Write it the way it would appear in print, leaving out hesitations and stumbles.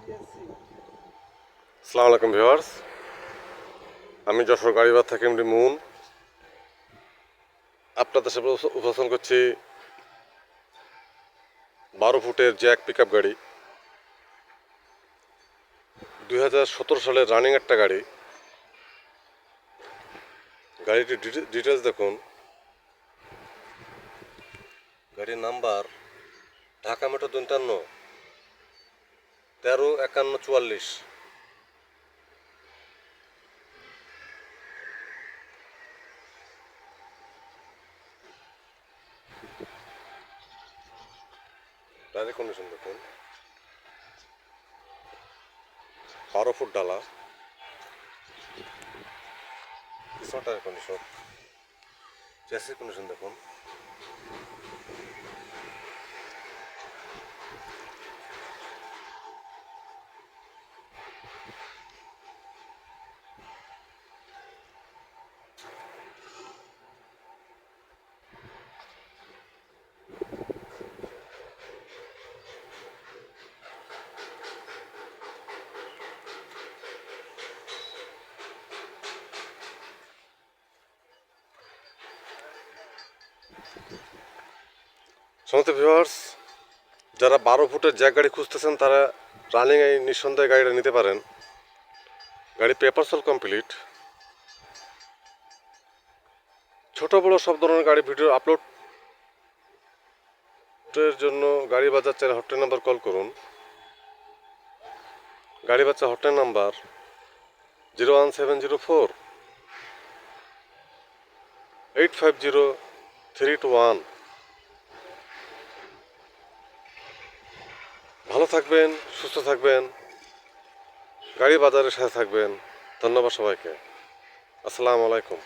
আসসালামু আলাইকুম ভিউয়ার্স, আমি যশোর গাড়িবাজার থেকে এমডি মুন আপনাদের সাথে উপস্থাপন করছি 12 ফুটের জ্যাক পিকআপ গাড়ি। 2017 সালের রানিং একটা গাড়ি। গাড়িটির ডিটেলস দেখুন। গাড়ির নাম্বার ঢাকা মেট্রো 53 135144। টায়ারের কন্ডিশন দেখুন, 12 ফুট ডালা। পিছন টায়ারের কন্ডিশন, চ্যাসিস কন্ডিশন দেখুন। সমস্ত ভিউয়ার্স, যারা 12 ফুটের জ্যাক গাড়ি খুঁজতেছেন তারা রানিং এই নিঃসন্দেহে গাড়িটা নিতে পারেন। গাড়ি পেপারস অল কমপ্লিট। ছোট বড় সব ধরনের গাড়ি ভিডিও আপলোডের জন্য গাড়ি বাজার চ্যানেল হটলাইন নাম্বার কল করুন। গাড়ি বাজার হটলাইন নাম্বার 01704 850321। ভালো থাকবেন, সুস্থ থাকবেন, গাড়ি বাজারের সাথে থাকবেন। ধন্যবাদ সবাইকে। আসসালামু আলাইকুম।